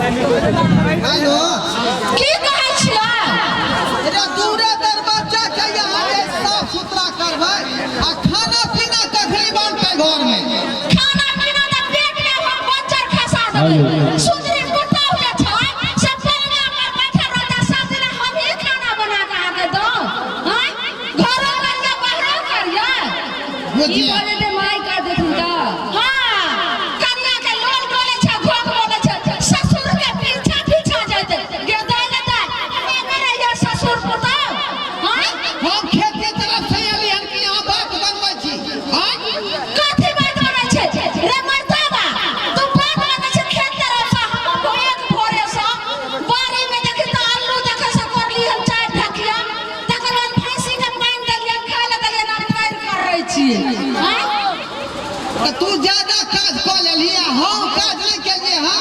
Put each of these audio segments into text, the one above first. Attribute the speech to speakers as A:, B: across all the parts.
A: Hello
B: की कहै छियै?
A: अरे दूरे दरवाजा के यहाँ साफ सुथरा करबै आ खाना पीना कखनी बनतै घर में?
B: खाना पीना त पेट में हम बच्चा खसा देबै। सुधरी कुत्ता हुए छै सब पलंगा पर बैठल रहता सब दिन हम ही खाना बना के आके दो। हैं घरो करिया बाहरो करिया ई बोले दे माई का देखी का। हां कनिया के लोल बोले छै घोक बोले छै ससुर के पीछा पीछा जाते गेदा गेदा हमे करे या ससुर पुता। हैं
A: हम खेती तरफ से एलियन कि यहाँ बात बनबै छी। हैं
B: कथी बात बनै छै रे मर्दाबा तू बात बनै छै खेत तरफ से हम भोरे भोरे से बारी में देखि त आलू देखे से करली हम चाय ढकिया तकर बाद भैंसी के पानी देलिए खाय ले देलिए ना पैर कर रही छी। हैं
A: तो तू ज्यादा काज कर लेली हम काज नहीं केलिए। हां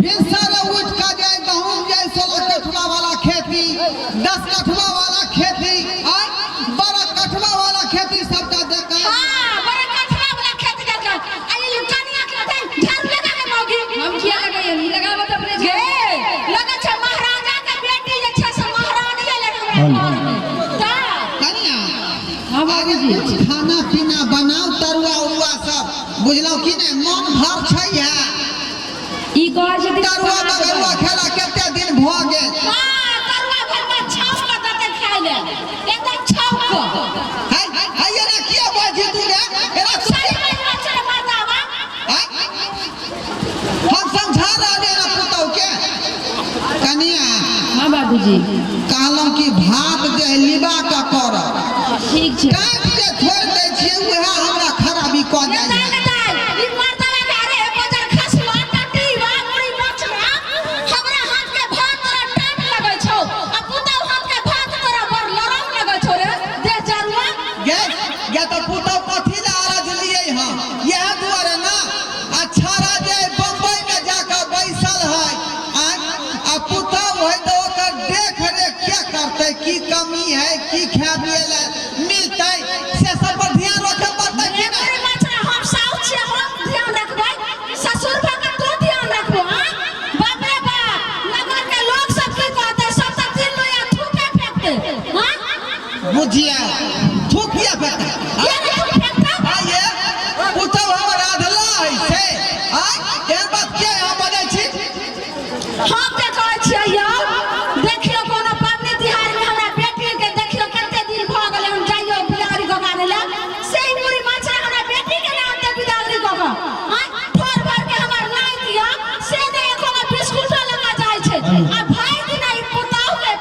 A: भिनसर उठ के जाए गहूम जाए 16 कठवा वाला खेती 10 कठवा वाला खेती और 12 कठवा वाला खेती सबका देखा।
B: हां बड़ा कठवा वाला खेत देख आई कनिया के बताई झाड़ू लगा के मौगी हम किया लगाई नहीं लगाबे त अपने जे लगे छै महाराजा के बेटी जे छै से महारानी लगे हमरा घर में त
A: कनिया
B: हां बाबूजी
A: खाना पीना बनाओ तरुआ उरुआ सब बुझलौ कि नहीं मन भर छै या
B: ई कहै छै
A: तरुआ बगरुआ खेला कते दिन भ गेल।
B: हां तरुआ भरवा छाप के देते खाय ले एकदम छाप के
A: हाय हाय ना किया बाजी तू रे एरा
B: सही में बच्चा मर्दावा
A: हम समझा रहले ना पुतौ के। कनिया
B: हां बाबूजी
A: कहलौ कि भात जे लिबा के कर
B: ठीक छै
A: काट के छोड़ दै छियै उहे हमरा खराबी क
B: ये
A: जाइ
B: दाल दाल ई मर्दावा के अरे बजार खसवा टटी बाबूरी मछरा हमरा हाथ के भात तोरा टाट लगै छौ आ पुतौ हाथ के भात तोरा बड़ लरम लगै छौ रे दे जरुआ
A: गे या तो पुतौ कथी ला अरज लियै हम यह दुआरे ना अच्छा राजे बम्बई में जाकर बैसल है आ पुतौ है तो ओकर देख रेख क्या करते की कमी है की खाए ले मिलते से सब पर ध्यान रखे पड़ते कि नहीं?
B: मेरे मछरा हम साउथ से हम ध्यान रखबै ससुर भा के तू ध्यान रखबो। हां बाप रे बाप नगर के लोग सब की कहते सब सब दिन लोया थूके फेंकते। हां
A: बुझिया थूकिया फेंकते
B: ये नहीं तू फेंकता
A: आये पुतौ हमर आधला है से आय ए बात के हम बजै छी।
B: हम के कहै छियै यौ देखियो कोनो पाबनि तिहार में हमरा बेटी के देखियो कते दिन भ गेलै हम जाइयो बिदागरी को गाने ला से मुरी मछरा हमरा बेटी के नाम दे बिदागरी को हां ठोर भर के हमर नाई दिया से ने एको बिस्कुट लगा जाय छै आ भाई दिन आई पुतौ के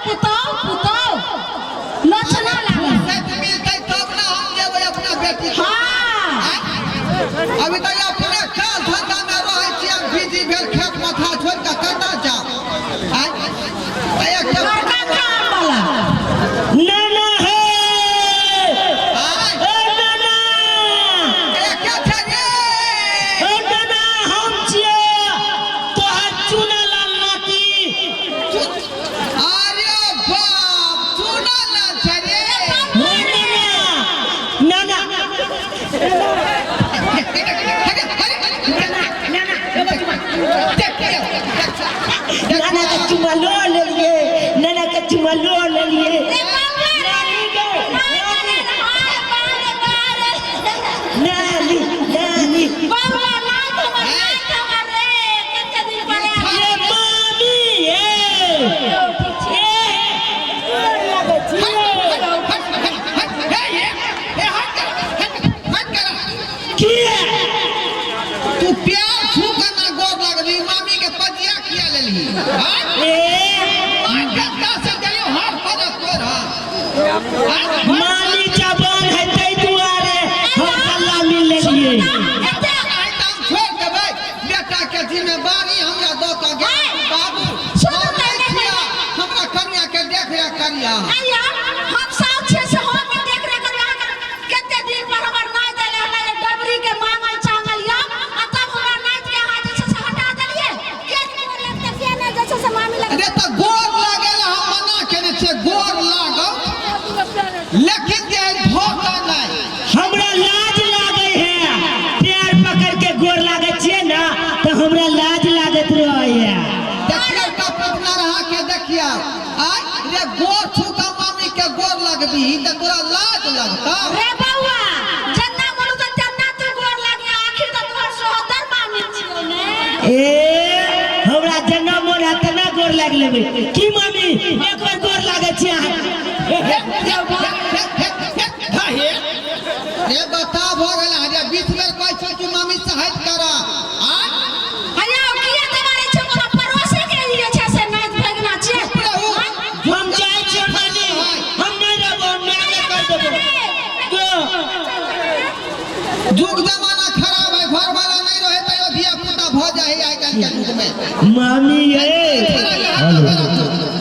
B: पुतौ लछना लागे
A: सेट मिलतै तब ना हम जेबै अपना बेटी के।
B: हां
A: अभी तक अपने काल धंधा में रहे छी हम बिजी भेल खेत माथा छोड़ के कता जाओ आय एक
B: बड़का काम वाला
C: नाना है
A: आय
C: ए नाना
A: ए क्या छै रे
C: ए नाना हम छियै तोहर चुनल नाती
A: अरे बाप सुना ना छै रे
C: हो नाना नाना के चुमा लो लेलिए नाना के चुमा लो लेलिए नानी नानी
B: बाबा ना तुम्हार रे कते दिन पड़े
C: ये मामी है ए लगे छी मामी जवान है तै दुआरे हम कल्ला मिल लेलिए
A: आइटम छोड़ देबै बेटा के जिम्मेवारी हमरा दो के गेल बाबू
B: सुनू
A: हम
B: तऽ
A: नहीं छिया हमरा कन्या के देख रेख करिया
B: आइया हम साथ छे से हम देख रे करवा केते दिन पर हमर नाय देले हमरा डबरी के मांगल चांगल या आ तब हमरा नाय के हाथ से हटा देलिए के मोर लगते से ना जैसे से मामी लग
A: अरे तो गोर लागेला हम मना केने छे गोर लागो लेकिन जे धोखा नहीं
C: हमरा लाज लागे है पैर पकड़ के गोर लागे छे ना तो हमरा लाज लागत रहैया
A: देखियो का पटना रहा के देखिया आय रे गोर छूका मामी के गोर लगबी त तोरा लाज लगता
B: रे बउआ जन्ना बोलू त तन्ना तू गोर लागी आखिर त तोर सोहदर मामी छियो ने
C: ए हमरा जन्म मोर तना गोर लाग लेबे की मामी एक बार गोर लागे छी
A: रे बता भ गेल अरे 20 बेर कहै छ कि मामी सहायता करा आय
B: हया किया तुम्हारे छोरा पड़ोसी के लिए छे से नाच भगना छे
C: हम जाय छी मामी हम नहीं रहबो मैं कर देबो
A: जुग जमाना खराब है घर वाला नहीं रहे त अयोध्या पुता भ जाए आइ काल के युग में
C: मामी ये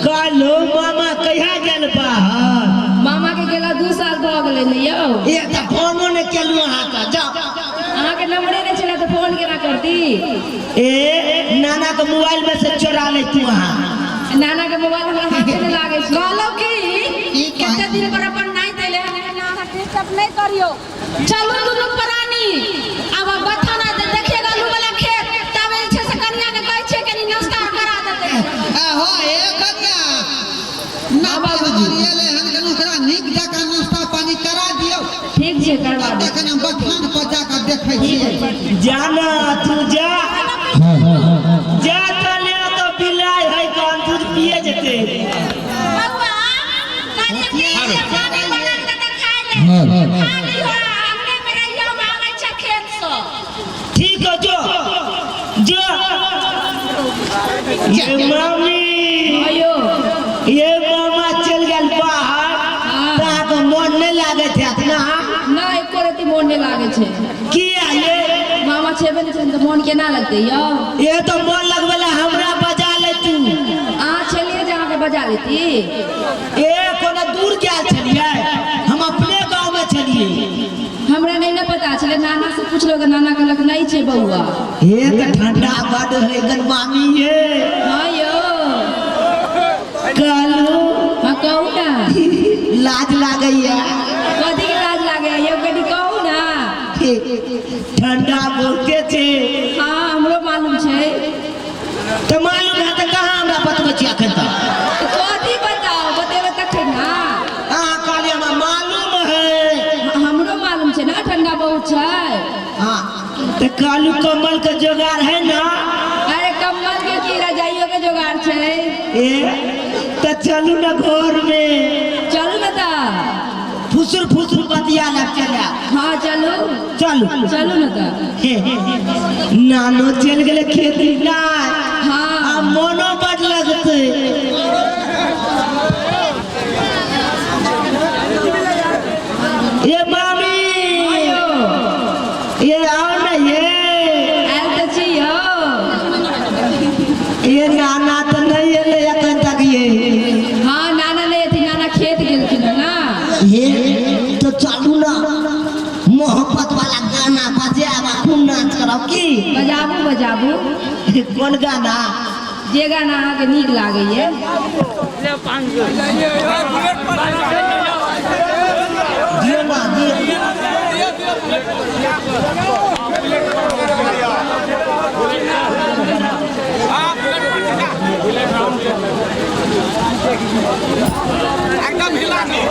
C: कालो मामा कहिया गेल बाहर
B: मामा के गेला 2 साल भ गेलै ने यौ
C: ए त फोनो ने केलु अहाँ का जा
B: अहाँ के नंबरे नै छले त फोन केना करती
C: ए नाना के मोबाइल में से चोरा ले तू अहाँ
B: नाना के मोबाइल हमरा हाथे में लागे छै कहलो की कते दिन पर अपन नाइ देले हने नाना डिस्टर्ब नहीं करियो चलो दुनु प्राणी अब बथाना देखिएगा लू वाला खेत तब छे से कन्या के कहै छै कनी नाश्ता करा देते
A: हो ए कन्या ना बाबूजी ले हन के ओकरा नीक जका नाश्ता पानी करा दियो
B: ठीक छै करवा दे
A: तखन हम बथान पर जाकर देखै छी
C: जाना तू जा जा तो ले तो बिलाई है कौन दूध पिए जते
B: बउआ काजे के खाना बना के खाए ले खा लियो हमने मेरा यो मांगे छै खेत से
C: ठीक है जो ये मामी
B: आयो
C: ये मामा चल गेल बाहर ता को मन नहीं लागे थे अपना
B: ना एको रति मोन नहीं लागे छै
C: किया ये
B: मामा छेबे नहीं त मोन केना लगते यो
C: ये तो मन लगवेला हमरा बजा ले तू
B: आ चलिए जहाँ के बजा लेती
C: ए कोना दूर गेल छलिए हम अपने गांव में छलिए
B: हमरा नहीं ना पता चले नाना से पूछ लो नाना कहलक नहीं छे बउआ
C: ये तो ठंडा बड़ है गन मामी ये
B: हां यो
C: कालो
B: हां कहू ना
C: लाज लागैया
B: कथी के लाज लागे यो कथी कहू ना
C: ठंडा बहुते छे
B: हां हमरो मालूम छै
C: तो मालूम है तो कहां हमरा बतबै छी अखन तक
B: कथी बताओ बतेबे तखन ना
C: हां कहलिए हमरा मालूम है
B: हमरो मालूम छै ना ठंडा बहुत छै
C: हां तो कालू कमल के जोगाड़ है ना
B: अरे कम्बल के की रजाइयो के जोगाड़ छै
C: ए तो चलू ना घर में
B: चलू ना ता
C: फुसुर फुसुर बतिया लग चला
B: हां चलू
C: चलू
B: चलू ना ता
C: नानो चल गेले खेती ना
B: हां
C: आ मोनो बड लगते ये मामी ये आओ ना
B: आयल त छियो
C: ये नाना तो नहीं एले अखन तक ये
B: हाँ नाना ले थी नाना खेत गेलखिन ना
C: ये तो चालू ना मोहब्बत वाला गाना बजावा खूब नाच करब की
B: बजाबू बजाबू
C: कौन गाना
B: जे गाना अहाँके नीक लागैए
C: दियो ना दियो
D: एकदम हिला नहीं